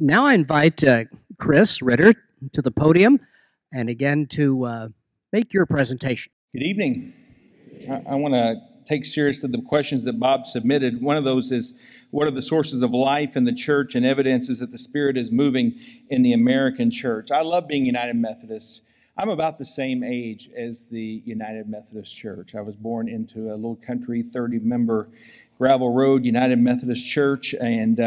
Now I invite Chris Ritter to the podium and again to make your presentation. Good evening. I want to take seriously the questions that Bob submitted. One of those is, what are the sources of life in the church and evidences that the Spirit is moving in the American church? I love being United Methodist. I'm about the same age as the United Methodist Church. I was born into a little country, 30-member gravel road United Methodist Church, and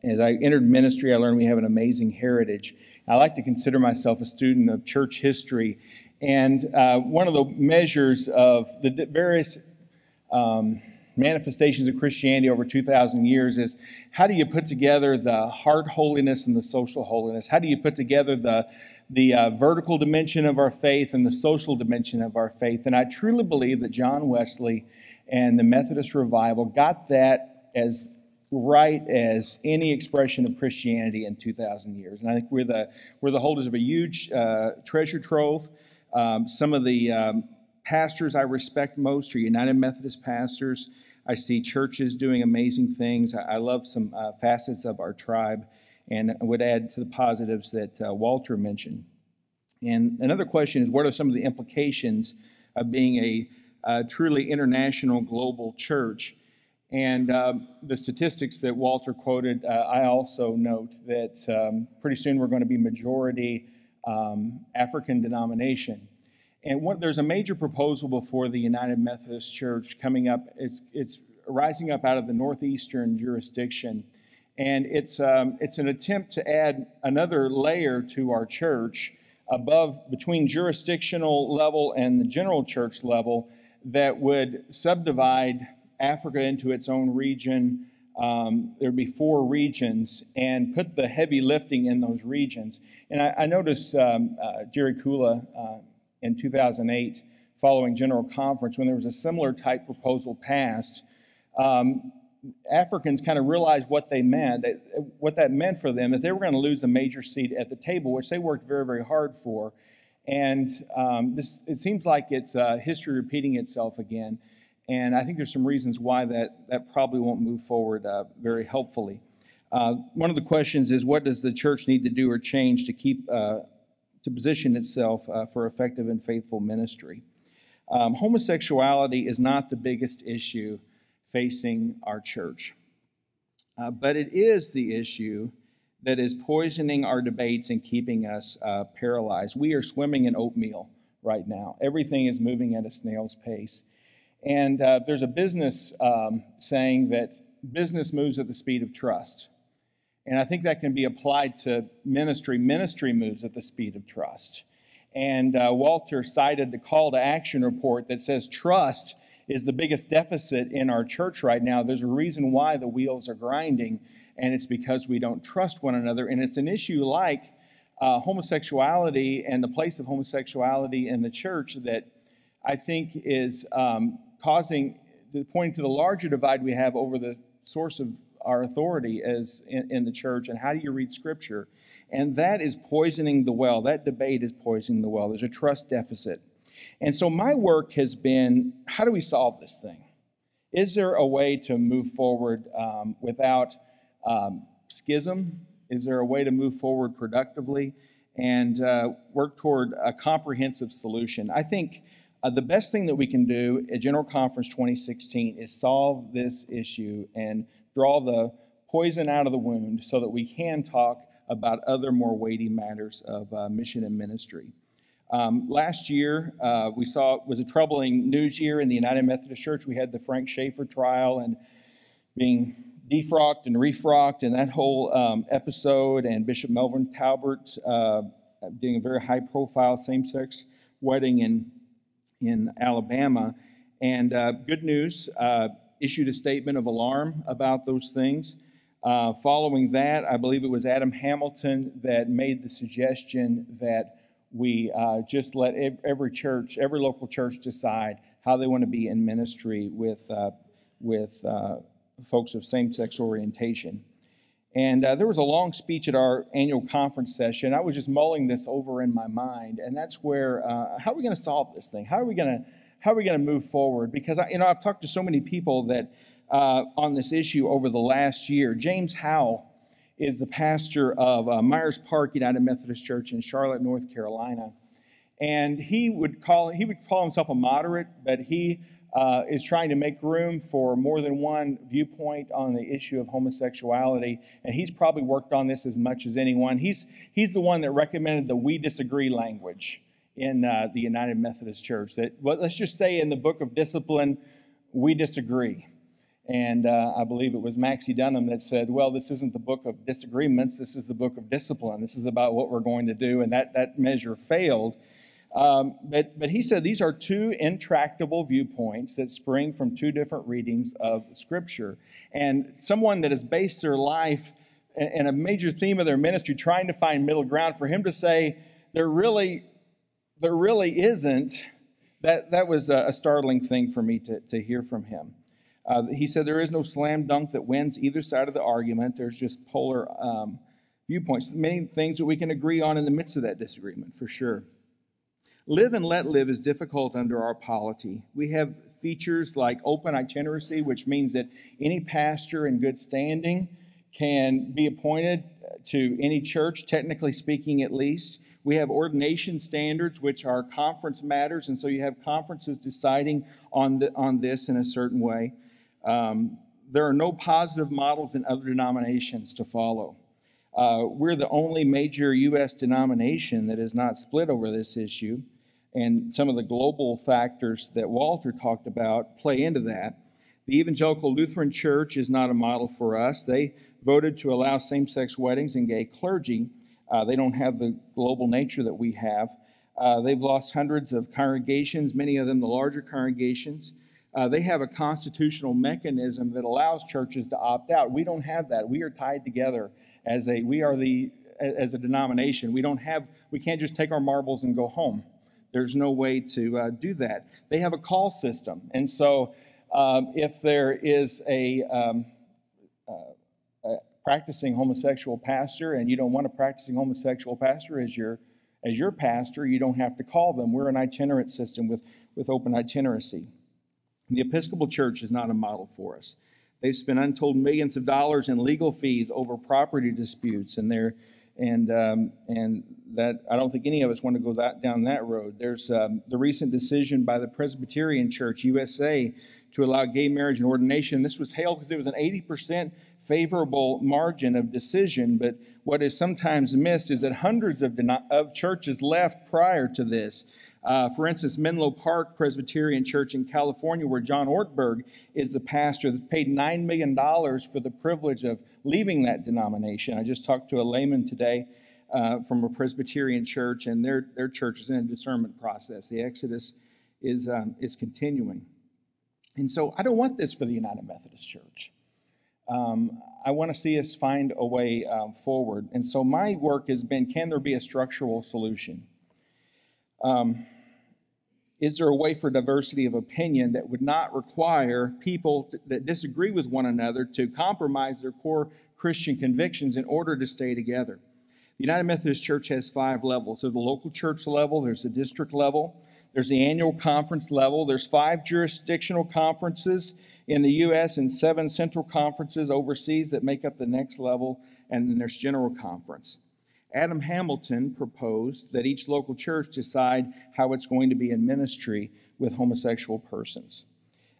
as I entered ministry, I learned we have an amazing heritage. I like to consider myself a student of church history, and one of the measures of the various manifestations of Christianity over 2,000 years is, how do you put together the heart holiness and the social holiness? How do you put together the vertical dimension of our faith and the social dimension of our faith? And I truly believe that John Wesley and the Methodist revival got that as right as any expression of Christianity in 2,000 years. And I think we're the holders of a huge treasure trove. Some of the pastors I respect most are United Methodist pastors. I see churches doing amazing things. I love some facets of our tribe, and I would add to the positives that Walter mentioned. And another question is, what are some of the implications of being a truly international global church? And the statistics that Walter quoted, I also note that pretty soon we're going to be majority African denomination. And there's a major proposal before the United Methodist Church coming up. It's rising up out of the northeastern jurisdiction, and it's an attempt to add another layer to our church between jurisdictional level and the general church level that would subdivide Africa into its own region. There'd be 4 regions, and put the heavy lifting in those regions. And I noticed Jerry Kula in 2008, following General Conference, when there was a similar type proposal passed, Africans kind of realized what they meant, what that meant for them, that they were going to lose a major seat at the table, which they worked very, very hard for. And it seems like it's history repeating itself again. And I think there's some reasons why that probably won't move forward very helpfully. One of the questions is, what does the church need to do or change to position itself for effective and faithful ministry? Homosexuality is not the biggest issue facing our church, but it is the issue that is poisoning our debates and keeping us paralyzed. We are swimming in oatmeal right now. Everything is moving at a snail's pace. And there's a business saying that business moves at the speed of trust. And I think that can be applied to ministry. Ministry moves at the speed of trust. And Walter cited the call to action report that says trust is the biggest deficit in our church right now. There's a reason why the wheels are grinding, and it's because we don't trust one another. And it's an issue like homosexuality and the place of homosexuality in the church that I think is pointing to the larger divide we have over the source of our authority as in the church, and how do you read Scripture? And that is poisoning the well. That debate is poisoning the well. There's a trust deficit. And so my work has been, how do we solve this thing? Is there a way to move forward without schism? Is there a way to move forward productively and work toward a comprehensive solution? I think the best thing that we can do at General Conference 2016 is solve this issue and draw the poison out of the wound so that we can talk about other more weighty matters of mission and ministry. Last year, we saw it was a troubling news year in the United Methodist Church. We had the Frank Schaeffer trial and being defrocked and refrocked, and that whole episode, and Bishop Melvin Talbert doing a very high-profile same-sex wedding in Alabama. And good news, issued a statement of alarm about those things. Following that, I believe it was Adam Hamilton that made the suggestion that we just let every local church decide how they want to be in ministry with folks of same-sex orientation. And there was a long speech at our annual conference session. I was just mulling this over in my mind, and that's where, how are we going to solve this thing? How are we going to move forward? Because I've talked to so many people that on this issue over the last year. James Howell is the pastor of Myers Park United Methodist Church in Charlotte, North Carolina. And he would call himself a moderate, but he is trying to make room for more than one viewpoint on the issue of homosexuality. And he's probably worked on this as much as anyone. He's the one that recommended the "we disagree" language in the United Methodist Church. That, well, let's just say in the book of discipline, we disagree. And I believe it was Maxie Dunham that said, well, this isn't the book of disagreements, this is the book of discipline. This is about what we're going to do, and that measure failed. But he said these are two intractable viewpoints that spring from two different readings of Scripture. And someone that has based their life and a major theme of their ministry trying to find middle ground, for him to say there really isn't, that was a startling thing for me to hear from him. He said there is no slam dunk that wins either side of the argument. There's just polar viewpoints, many things that we can agree on in the midst of that disagreement, for sure. Live and let live is difficult under our polity. We have features like open itineracy, which means that any pastor in good standing can be appointed to any church, technically speaking at least. We have ordination standards, which are conference matters, and so you have conferences deciding on this in a certain way. There are no positive models in other denominations to follow. We're the only major U.S. denomination that is not split over this issue, and some of the global factors that Walter talked about play into that. The Evangelical Lutheran Church is not a model for us. They voted to allow same-sex weddings and gay clergy. They don't have the global nature that we have. They've lost hundreds of congregations, many of them the larger congregations. They have a constitutional mechanism that allows churches to opt out. We don't have that. We are tied together as a denomination. We can't just take our marbles and go home. There's no way to do that. They have a call system, and so if there is a practicing homosexual pastor and you don't want a practicing homosexual pastor as your pastor, you don't have to call them. We're an itinerant system with open itineracy. The Episcopal Church is not a model for us. They've spent untold millions of dollars in legal fees over property disputes, and that I don't think any of us want to go down that road. There's the recent decision by the Presbyterian Church USA to allow gay marriage and ordination. This was hailed because it was an 80% favorable margin of decision, but what is sometimes missed is that hundreds of churches left prior to this. For instance, Menlo Park Presbyterian Church in California, where John Ortberg is the pastor, that paid $9 million for the privilege of leaving that denomination. I just talked to a layman today from a Presbyterian church, and their church is in a discernment process. The exodus is continuing. And so I don't want this for the United Methodist Church. I want to see us find a way forward. And so my work has been, can there be a structural solution? Is there a way for diversity of opinion that would not require people that disagree with one another to compromise their core Christian convictions in order to stay together? The United Methodist Church has 5 levels. There's the local church level, there's the district level, there's the annual conference level, there's 5 jurisdictional conferences in the U.S. and 7 central conferences overseas that make up the next level, and then there's general conference. Adam Hamilton proposed that each local church decide how it's going to be in ministry with homosexual persons.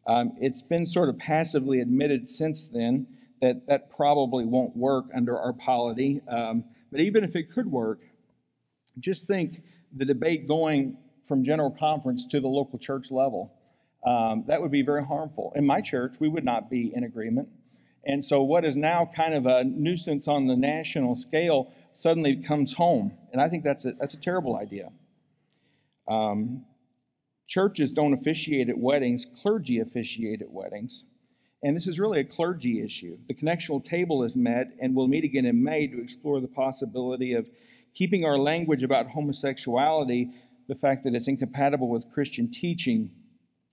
It's been sort of passively admitted since then that probably won't work under our polity. But even if it could work, just think the debate going from general conference to the local church level. That would be very harmful. In my church, we would not be in agreement. And so what is now kind of a nuisance on the national scale suddenly comes home. And I think that's a terrible idea. Churches don't officiate at weddings. Clergy officiate at weddings. And this is really a clergy issue. The connectional table is met, and we'll meet again in May to explore the possibility of keeping our language about homosexuality, the fact that it's incompatible with Christian teaching,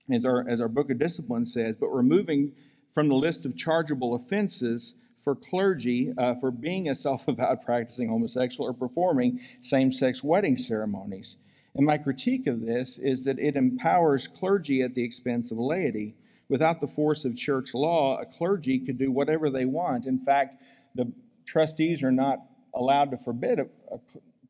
as our Book of Discipline says, but removing from the list of chargeable offenses for clergy for being a self-avowed practicing homosexual or performing same-sex wedding ceremonies. And my critique of this is that it empowers clergy at the expense of laity. Without the force of church law, a clergy could do whatever they want. In fact, the trustees are not allowed to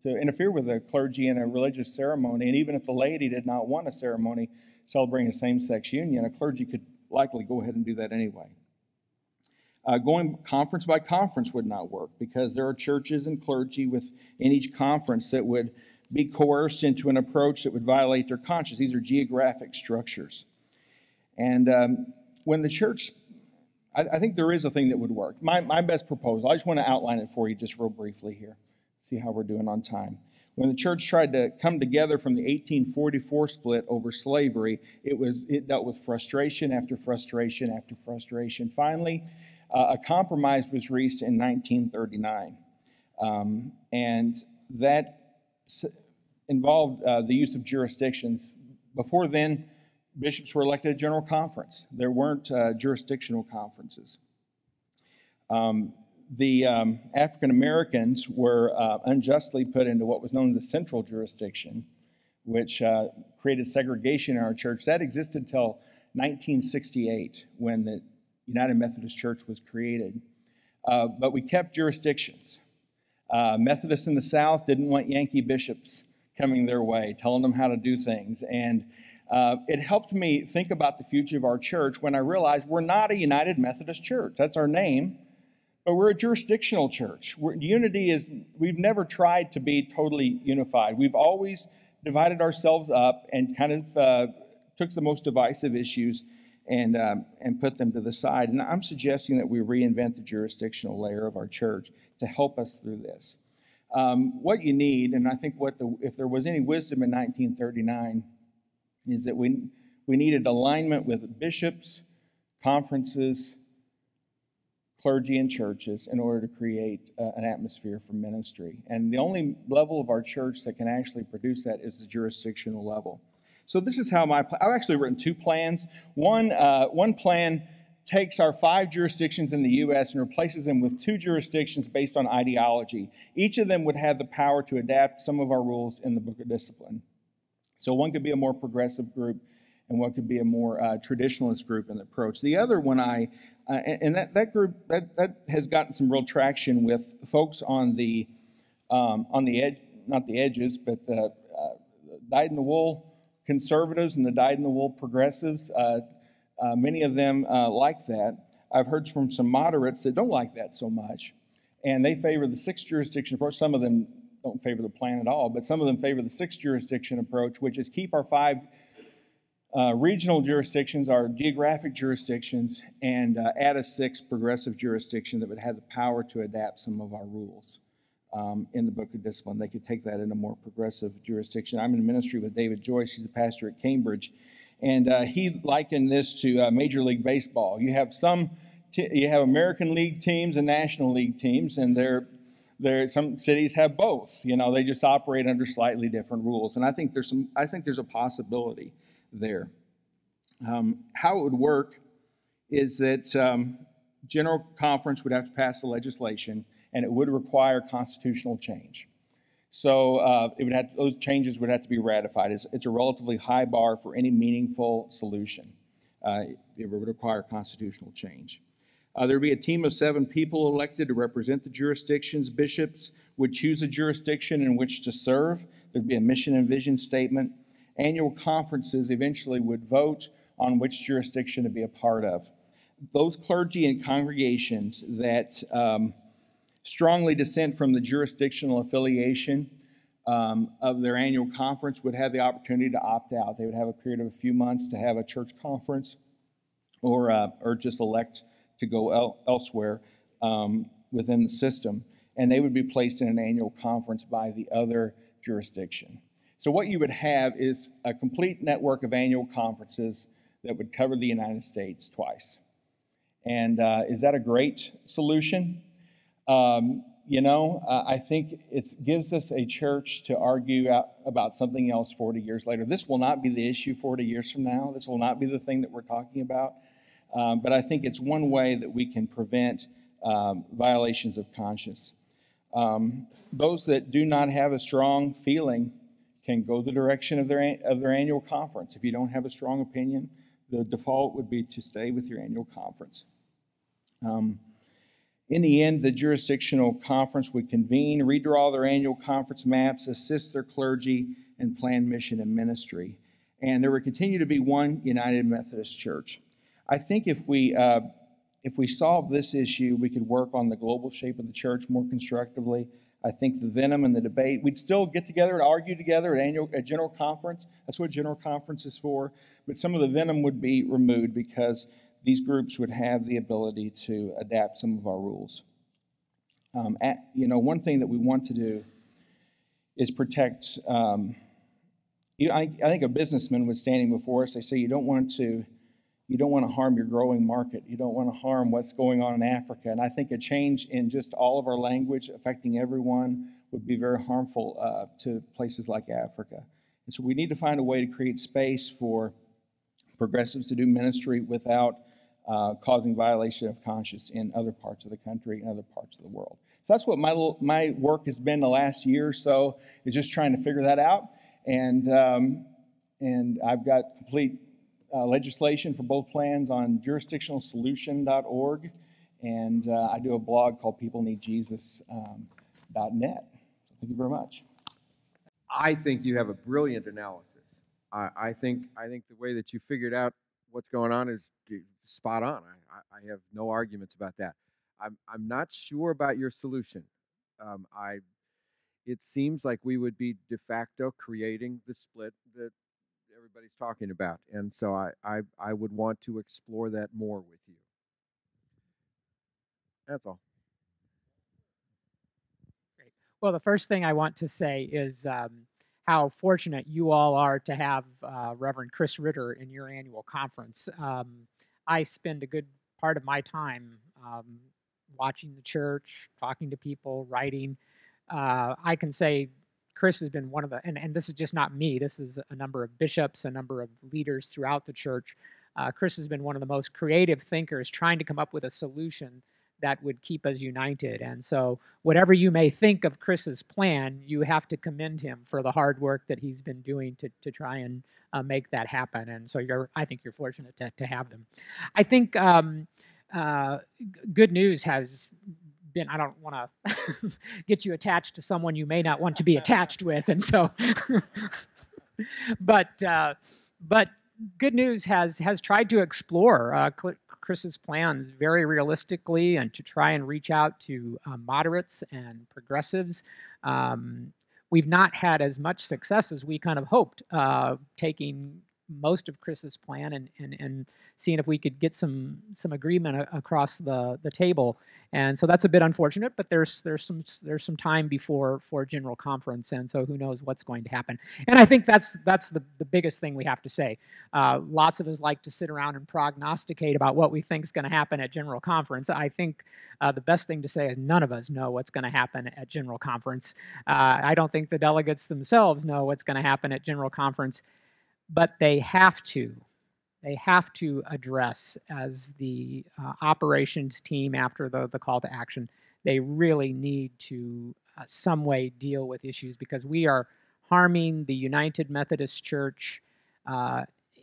to interfere with a clergy in a religious ceremony, and even if the laity did not want a ceremony celebrating a same-sex union, a clergy could likely go ahead and do that anyway. Going conference by conference would not work because there are churches and clergy in each conference that would be coerced into an approach that would violate their conscience. These are geographic structures. And when the church, I think there is a thing that would work. My best proposal, I just want to outline it for you just real briefly here, see how we're doing on time. When the church tried to come together from the 1844 split over slavery, it dealt with frustration after frustration after frustration. Finally, a compromise was reached in 1939, and that involved the use of jurisdictions. Before then, bishops were elected at General Conference. There weren't jurisdictional conferences. The African Americans were unjustly put into what was known as the central jurisdiction, which created segregation in our church. That existed until 1968 when the United Methodist Church was created. But we kept jurisdictions. Methodists in the South didn't want Yankee bishops coming their way, telling them how to do things. And it helped me think about the future of our church when I realized we're not a United Methodist Church. That's our name, but we're a jurisdictional church. We've never tried to be totally unified. We've always divided ourselves up and kind of took the most divisive issues and put them to the side. And I'm suggesting that we reinvent the jurisdictional layer of our church to help us through this. What you need, and I think if there was any wisdom in 1939, is that we needed alignment with bishops, conferences, clergy, and churches in order to create an atmosphere for ministry. And the only level of our church that can actually produce that is the jurisdictional level. So this is how I've actually written two plans. One plan takes our 5 jurisdictions in the U.S. and replaces them with 2 jurisdictions based on ideology. Each of them would have the power to adapt some of our rules in the Book of Discipline. So one could be a more progressive group, and one could be a more traditionalist group in the approach. The other one, that group that has gotten some real traction with folks on the edge, not the edges, but the dyed-in-the-wool conservatives and the dyed-in-the-wool progressives. Many of them like that. I've heard from some moderates that don't like that so much, and they favor the 6 jurisdiction approach. Some of them don't favor the plan at all, but some of them favor the 6 jurisdiction approach, which is keep our 5 regional jurisdictions, our geographic jurisdictions, and add a 6th progressive jurisdiction that would have the power to adapt some of our rules in the Book of Discipline. They could take that in a more progressive jurisdiction. I'm in ministry with David Joyce. He's a pastor at Cambridge. And he likened this to Major League Baseball. You have you have American League teams and National League teams, and some cities have both. You know, they just operate under slightly different rules. And I think there's a possibility there. How it would work is that General Conference would have to pass the legislation, and it would require constitutional change. So those changes would have to be ratified. It's a relatively high bar for any meaningful solution. It would require constitutional change. There would be a team of 7 people elected to represent the jurisdictions. Bishops would choose a jurisdiction in which to serve. There'd be a mission and vision statement. Annual conferences eventually would vote on which jurisdiction to be a part of. Those clergy and congregations that strongly dissent from the jurisdictional affiliation of their annual conference would have the opportunity to opt out. They would have a period of a few months to have a church conference or just elect to go elsewhere within the system. And they would be placed in an annual conference by the other jurisdiction. So what you would have is a complete network of annual conferences that would cover the United States twice. And is that a great solution? I think it gives us a church to argue about something else 40 years later. This will not be the issue 40 years from now. This will not be the thing that we're talking about. But I think it's one way that we can prevent violations of conscience. Those that do not have a strong feeling can go the direction of their annual conference. If you don't have a strong opinion, the default would be to stay with your annual conference. In the end, the jurisdictional conference would convene, redraw their annual conference maps, assist their clergy, and plan mission and ministry. And there would continue to be one United Methodist Church. I think if we solve this issue, we could work on the global shape of the church more constructively. I think the venom and the debate, we'd still get together and argue together at general conference. That's what general conference is for. But some of the venom would be removed because these groups would have the ability to adapt some of our rules. One thing that we want to do is protect. I think a businessman was standing before us. They say you don't want to harm your growing market. You don't want to harm what's going on in Africa. And I think a change in just all of our language affecting everyone would be very harmful to places like Africa. And so we need to find a way to create space for progressives to do ministry without causing violation of conscience in other parts of the country and other parts of the world. So that's what my work has been the last year or so, is just trying to figure that out. And I've got complete legislation for both plans on jurisdictionalsolution.org, and I do a blog called peopleneedjesus.net. Thank you very much. I think you have a brilliant analysis. I think the way that you figured out what's going on is spot on. I have no arguments about that. I'm not sure about your solution. It seems like we would be de facto creating the split that everybody's talking about, and so I would want to explore that more with you. That's all. Great. Well, the first thing I want to say is how fortunate you all are to have Reverend Chris Ritter in your annual conference. I spend a good part of my time watching the church, talking to people, writing. I can say Chris has been one of the, and this is just not me, this is a number of bishops, a number of leaders throughout the church. Chris has been one of the most creative thinkers trying to come up with a solution that would keep us united. And so whatever you may think of Chris's plan, you have to commend him for the hard work that he's been doing to try and make that happen. And so I think you're fortunate to have them. I think good news has been, I don't want to get you attached to someone you may not want to be attached with. And so, but good news has tried to explore Chris's plans very realistically and to try and reach out to moderates and progressives. We've not had as much success as we kind of hoped taking most of Chris's plan and seeing if we could get some agreement across the table. And so that's a bit unfortunate, but there's some time before general conference, and so who knows what's going to happen. And I think that's the biggest thing we have to say. Lots of us like to sit around and prognosticate about what we think is going to happen at general conference. I think the best thing to say is none of us know what's going to happen at general conference. I don't think the delegates themselves know what's going to happen at general conference. But they have to address, as the operations team after the call to action, they really need to some way deal with issues, because we are harming the United Methodist Church.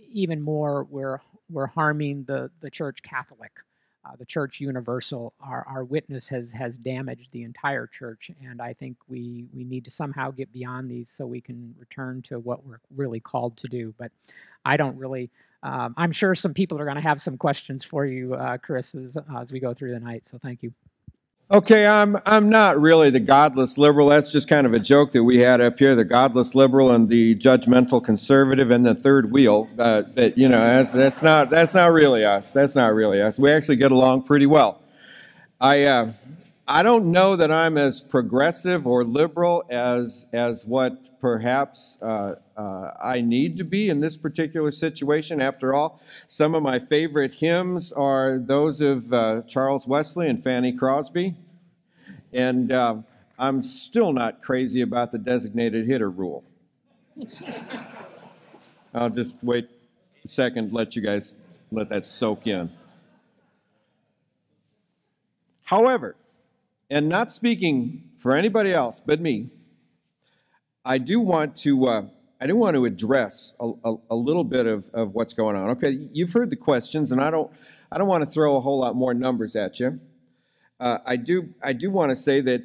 Even more, we're harming the Church Catholic, the Church Universal. Our witness has damaged the entire church, and I think we need to somehow get beyond these so we can return to what we're really called to do. But I don't really, I'm sure some people are going to have some questions for you, Chris, as we go through the night, so thank you. Okay, I'm not really the godless liberal. That's just kind of a joke that we had up here, the godless liberal and the judgmental conservative and the third wheel. That's not really us. That's not really us. We actually get along pretty well. I don't know that I'm as progressive or liberal as what perhaps I need to be in this particular situation. After all, some of my favorite hymns are those of Charles Wesley and Fanny Crosby. And I'm still not crazy about the designated hitter rule. I'll just wait a second, let you guys let that soak in. However, and not speaking for anybody else but me, I do want to address a little bit of what's going on. Okay, you've heard the questions, and I don't want to throw a whole lot more numbers at you. I do want to say that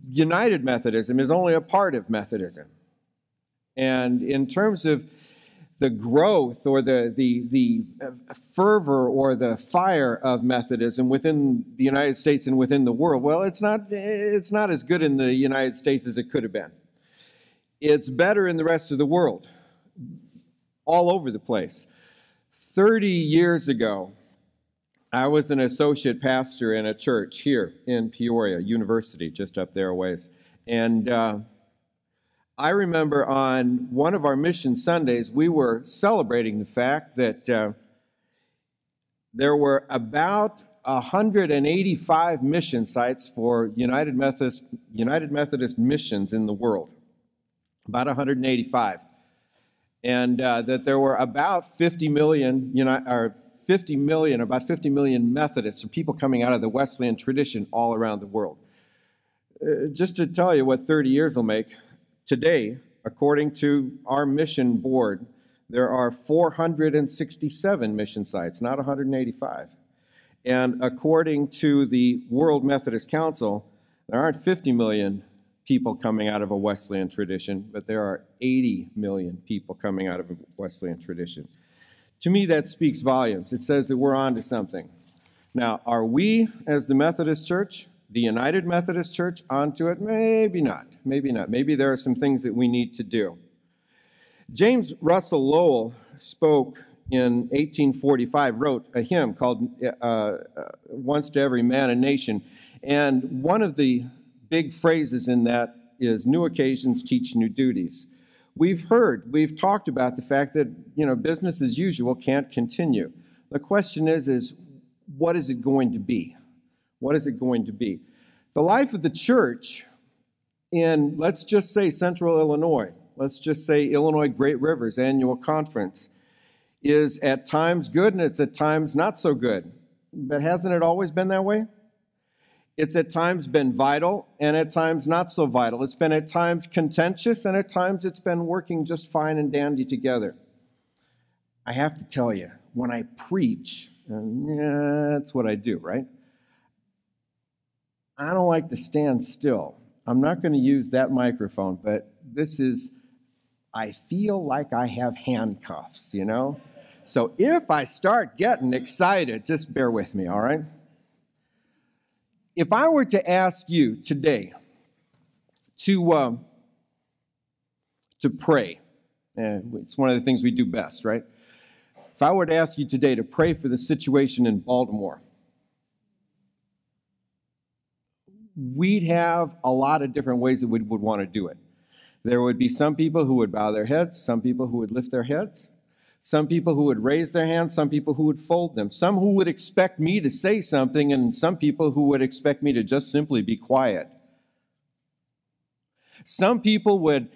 United Methodism is only a part of Methodism. And in terms of the growth or the fervor or the fire of Methodism within the United States and within the world, well, it's not as good in the United States as it could have been. It's better in the rest of the world, all over the place. 30 years ago, I was an associate pastor in a church here in Peoria University, just up there a ways. And I remember on one of our mission Sundays, we were celebrating the fact that there were about 185 mission sites for United Methodist missions in the world, about 185. And that there were about 50 million Methodists, or people coming out of the Wesleyan tradition all around the world. Just to tell you what 30 years will make, today, according to our mission board, there are 467 mission sites, not 185. And according to the World Methodist Council, there aren't 50 million people coming out of a Wesleyan tradition, but there are 80 million people coming out of a Wesleyan tradition. To me, that speaks volumes. It says that we're on to something. Now, are we, as the Methodist Church, the United Methodist Church, onto it? Maybe not. Maybe not. Maybe there are some things that we need to do. James Russell Lowell spoke in 1845, wrote a hymn called Once to Every Man and Nation. And one of the big phrases in that is, new occasions teach new duties. We've talked about the fact that, business as usual can't continue. The question is what is it going to be? What is it going to be? The life of the church in, let's just say, Central Illinois, let's just say Illinois Great Rivers Annual Conference, is at times good and it's at times not so good. But hasn't it always been that way? It's at times been vital and at times not so vital. It's been at times contentious and at times it's been working just fine and dandy together. I have to tell you, when I preach, that's what I do, right? I don't like to stand still. I'm not going to use that microphone, but I feel like I have handcuffs, So if I start getting excited, just bear with me, all right? If I were to ask you today to pray, and it's one of the things we do best, right? If I were to ask you today to pray for the situation in Baltimore, we'd have a lot of different ways that we would want to do it. There would be some people who would bow their heads, some people who would lift their heads, some people who would raise their hands, some people who would fold them, some who would expect me to say something, and some people who would expect me to just simply be quiet. Some people would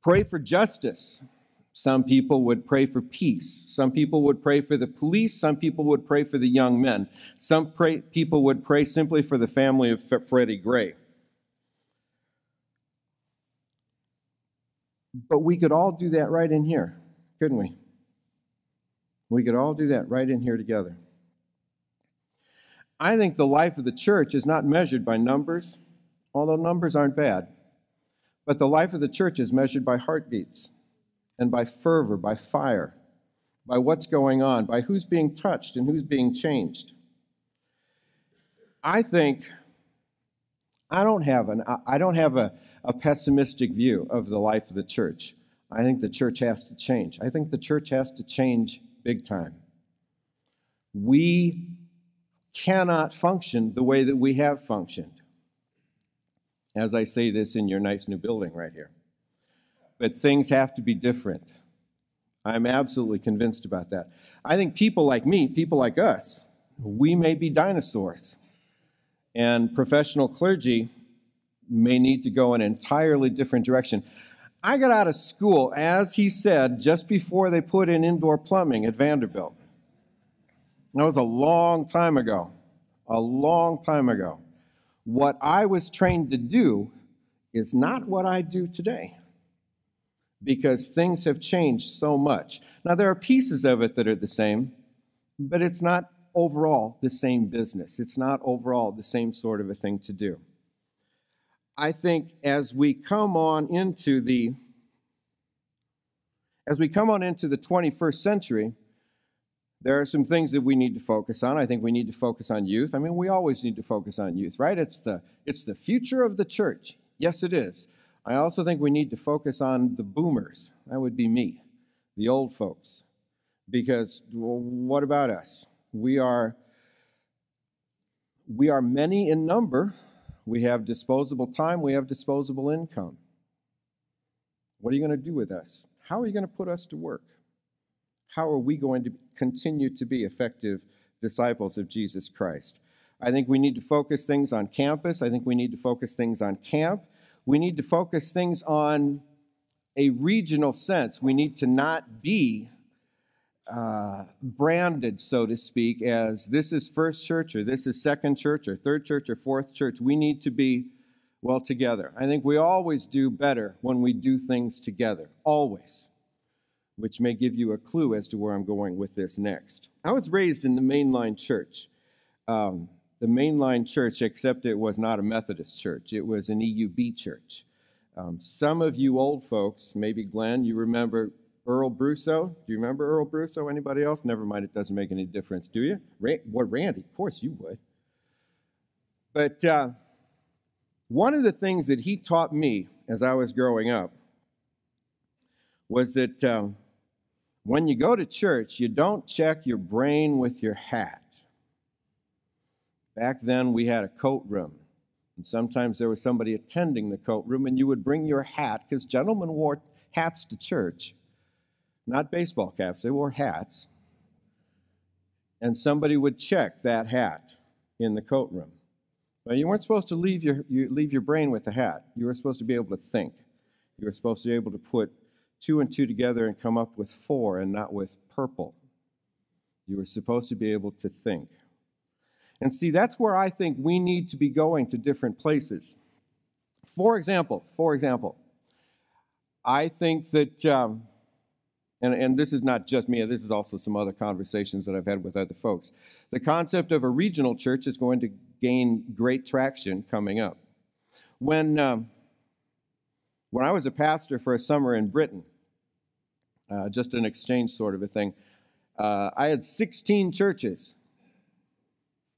pray for justice. Some people would pray for peace. Some people would pray for the police. Some people would pray for the young men. Some people would pray simply for the family of Freddie Gray. But we could all do that right in here, couldn't we? We could all do that right in here together. I think the life of the church is not measured by numbers, although numbers aren't bad. But the life of the church is measured by heartbeats and by fervor, by fire, by what's going on, by who's being touched and who's being changed. I don't have a pessimistic view of the life of the church. I think the church has to change. I think the church has to change big time. We cannot function the way that we have functioned. As I say this in your nice new building right here. But things have to be different. I'm absolutely convinced about that. I think people like me, people like us, we may be dinosaurs. And professional clergy may need to go in an entirely different direction. I got out of school, as he said, just before they put in indoor plumbing at Vanderbilt. That was a long time ago. A long time ago. What I was trained to do is not what I do today, because things have changed so much. Now, there are pieces of it that are the same, but it's not overall the same business. It's not overall the same sort of a thing to do. I think as we come on into the 21st century, there are some things that we need to focus on. I think we need to focus on youth. I mean, we always need to focus on youth, right? It's the future of the church. Yes, it is. I also think we need to focus on the boomers. That would be me, the old folks. Because, well, what about us? We are many in number. We have disposable time. We have disposable income. What are you going to do with us? How are you going to put us to work? How are we going to continue to be effective disciples of Jesus Christ? I think we need to focus things on campus. I think we need to focus things on camp. We need to focus things on a regional sense. We need to not be branded, so to speak, as this is First Church or this is Second Church or Third Church or Fourth Church. We need to be well together. I think we always do better when we do things together, always, which may give you a clue as to where I'm going with this next. I was raised in the mainline church. The mainline church, except it was not a Methodist church. It was an EUB church. Some of you old folks, maybe Glenn, you remember Earl Brusso. Do you remember Earl Brusso? Anybody else? Never mind, it doesn't make any difference, do you? Randy? Of course you would. But one of the things that he taught me as I was growing up was that when you go to church, you don't check your brain with your hat. Back then, we had a coat room, and sometimes there was somebody attending the coat room, and you would bring your hat, because gentlemen wore hats to church. Not baseball caps, they wore hats. And somebody would check that hat in the coat room. But you weren't supposed to leave your brain with the hat. You were supposed to be able to think. You were supposed to be able to put 2 and 2 together and come up with 4 and not with purple. You were supposed to be able to think. And see, that's where I think we need to be going to different places. For example, I think that and this is not just me, this is also some other conversations that I've had with other folks. The concept of a regional church is going to gain great traction coming up. When I was a pastor for a summer in Britain, just an exchange sort of a thing, I had 16 churches.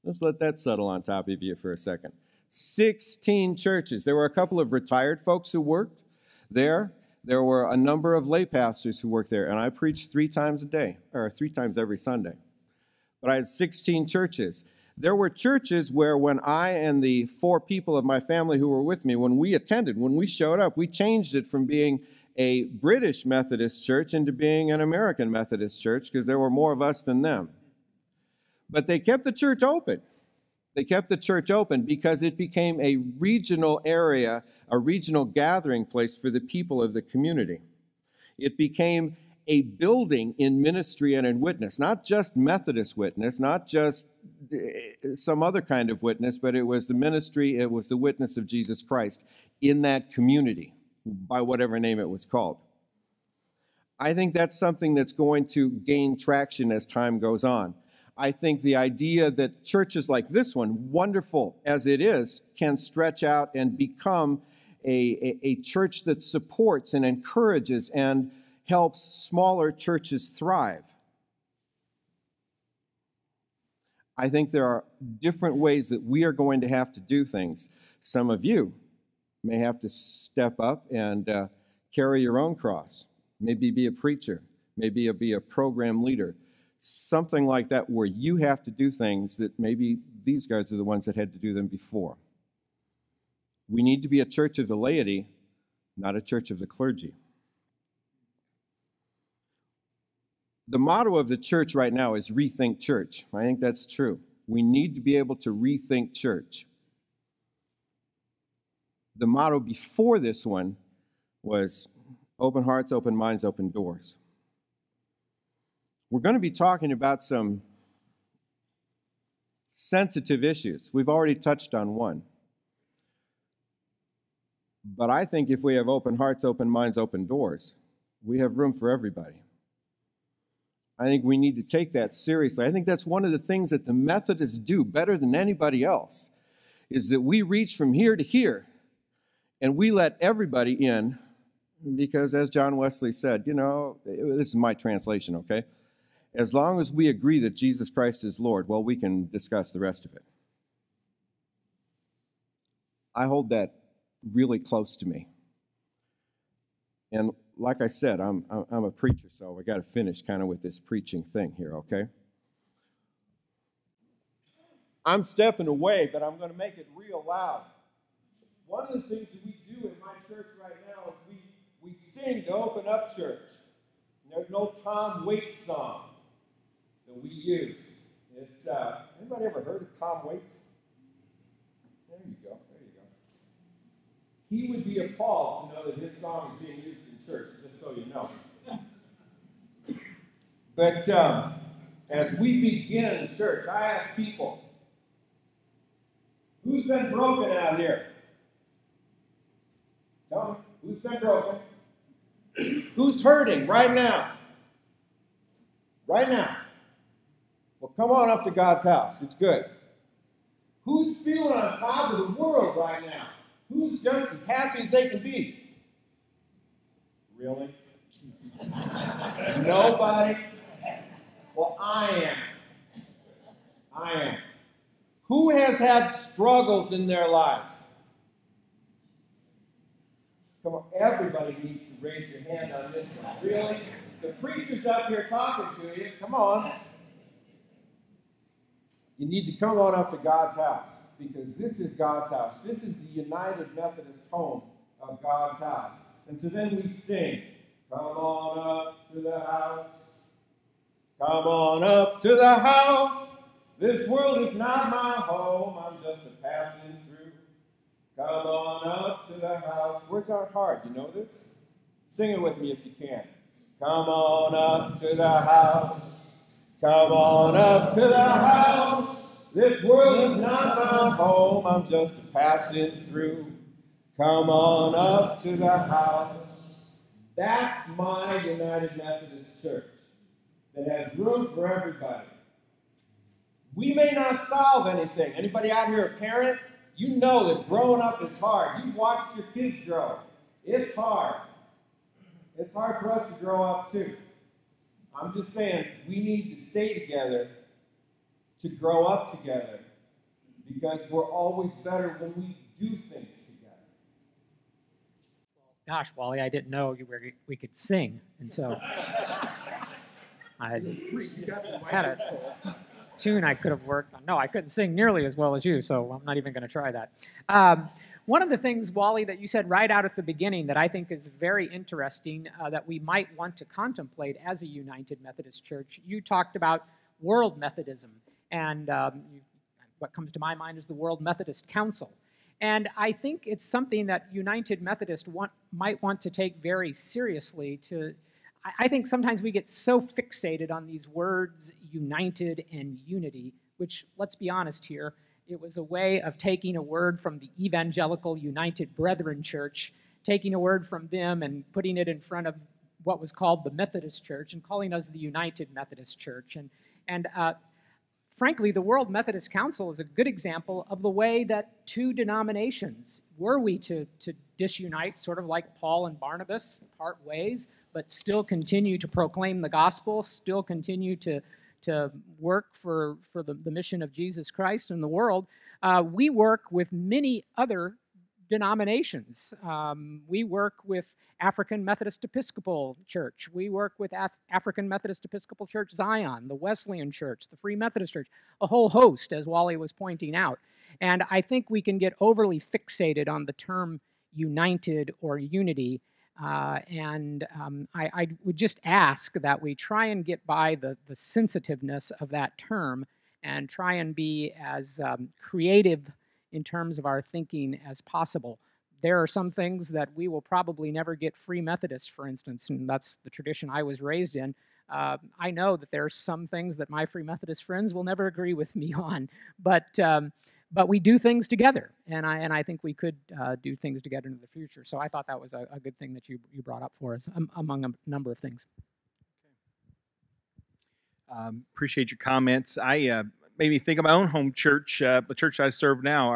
Let's let that settle on top of you for a second. 16 churches. There were a couple of retired folks who worked there. There were a number of lay pastors who worked there, and I preached 3 times a day, or 3 times every Sunday. But I had 16 churches. There were churches where when I and the 4 people of my family who were with me, when we attended, when we showed up, we changed it from being a British Methodist church into being an American Methodist church because there were more of us than them. But they kept the church open. They kept the church open because it became a regional area, a regional gathering place for the people of the community. It became a building in ministry and in witness, not just Methodist witness, not just some other kind of witness, but it was the ministry, it was the witness of Jesus Christ in that community, by whatever name it was called. I think that's something that's going to gain traction as time goes on. I think the idea that churches like this one, wonderful as it is, can stretch out and become a church that supports and encourages and helps smaller churches thrive. I think there are different ways that we are going to have to do things. Some of you may have to step up and carry your own cross, maybe be a preacher, maybe be a program leader, something like that where you have to do things that maybe these guys are the ones that had to do them before. We need to be a church of the laity, not a church of the clergy. The motto of the church right now is rethink church. I think that's true. We need to be able to rethink church. The motto before this one was open hearts, open minds, open doors. We're going to be talking about some sensitive issues. We've already touched on one. But I think if we have open hearts, open minds, open doors, we have room for everybody. I think we need to take that seriously. I think that's one of the things that the Methodists do better than anybody else, is that we reach from here to here, and we let everybody in, because as John Wesley said, you know, this is my translation, okay? As long as we agree that Jesus Christ is Lord, well, we can discuss the rest of it. I hold that really close to me. And like I said, I'm a preacher, so I got to finish kind of with this preaching thing here, okay? I'm stepping away, but I'm going to make it real loud. One of the things that we do in my church right now is we sing to open up church. There's no Tom Waits song that we use. It's anybody ever heard of Tom Waits? There you go. He would be appalled to know that his song is being used in church, just so you know. But as we begin in church, I ask people, who's been broken out here? Tell me, who's been broken? Who's hurting right now? Right now. Well, come on up to God's house. It's good. Who's feeling on top of the world right now? Who's just as happy as they can be? Really? Nobody? Well, I am. Who has had struggles in their lives? Come on, everybody needs to raise your hand on this one. Really? The preacher's up here talking to you. Come on. You need to come on up to God's house, because this is God's house. This is the United Methodist home of God's house. And so then we sing, come on up to the house. Come on up to the house. This world is not my home. I'm just a passing through. Come on up to the house. Words aren't hard. You know this? Sing it with me if you can. Come on up to the house. Come on up to the house. This world is not my home. I'm just a passing through. Come on up to the house. That's my United Methodist Church that has room for everybody. We may not solve anything. Anybody out here a parent? You know that growing up is hard. You've watched your kids grow. It's hard. It's hard for us to grow up too. I'm just saying we need to stay together to grow up together, because we're always better when we do things together. Gosh, Wally, I didn't know we could sing, and so I had a tune I could have worked on. No, I couldn't sing nearly as well as you, so I'm not even going to try that. One of the things, Wally, that you said right out at the beginning that I think is very interesting that we might want to contemplate as a United Methodist Church, you talked about world Methodism. And what comes to my mind is the World Methodist Council. And I think it's something that United Methodists might want to take very seriously. I think sometimes we get so fixated on these words, united and unity, which, let's be honest here, it was a way of taking a word from the Evangelical United Brethren Church, taking a word from them and putting it in front of what was called the Methodist Church and calling us the United Methodist Church. And frankly, the World Methodist Council is a good example of the way that two denominations, were we to disunite, sort of like Paul and Barnabas, part ways, but still continue to proclaim the gospel, still continue to work for the mission of Jesus Christ in the world, we work with many other denominations. We work with African Methodist Episcopal Church. We work with African Methodist Episcopal Church Zion, the Wesleyan Church, the Free Methodist Church, a whole host, as Wally was pointing out. And I think we can get overly fixated on the term united or unity. I would just ask that we try and get by the sensitiveness of that term and try and be as creative in terms of our thinking as possible. There are some things that we will probably never get Free Methodists, for instance, and that's the tradition I was raised in. I know that there are some things that my Free Methodist friends will never agree with me on, but we do things together, and I think we could do things together in the future. So I thought that was a good thing that you brought up for us, among a number of things. Appreciate your comments. I made me think of my own home church, the church I serve now.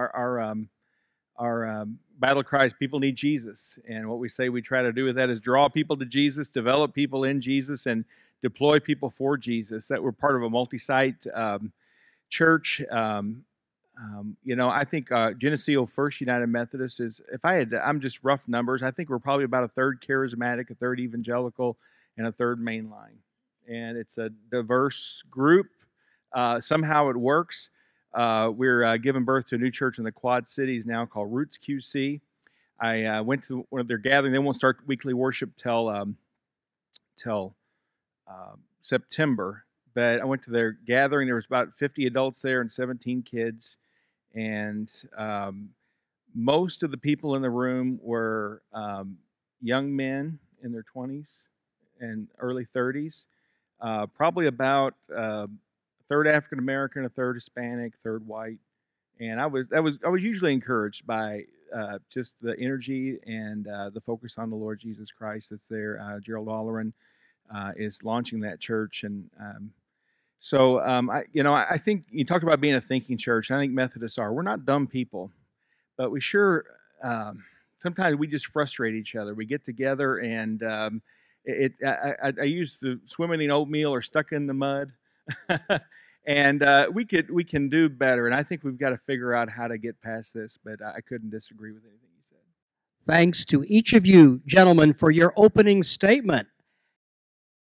Our battle cry is people need Jesus, and what we say we try to do with that is draw people to Jesus, develop people in Jesus, and deploy people for Jesus. That we're part of a multi-site church. I think Geneseo First United Methodist is, I'm just rough numbers, I think we're probably about a third charismatic, a third evangelical, and a third mainline. And it's a diverse group. Somehow it works. We're giving birth to a new church in the Quad Cities now called Roots QC. I went to one of their gatherings. They won't start weekly worship till September. But I went to their gathering. There was about 50 adults there and 17 kids. And most of the people in the room were young men in their 20s and early 30s. Probably about a third African American, a third Hispanic, third white. And I was usually encouraged by just the energy and the focus on the Lord Jesus Christ that's there. Gerald Alleran is launching that church, and so I think you talked about being a thinking church. I think Methodists are. We're not dumb people, but we sure sometimes we just frustrate each other. We get together and I use the swimming in oatmeal or stuck in the mud, and we can do better. And I think we've got to figure out how to get past this. But I couldn't disagree with anything you said. Thanks to each of you, gentlemen, for your opening statement.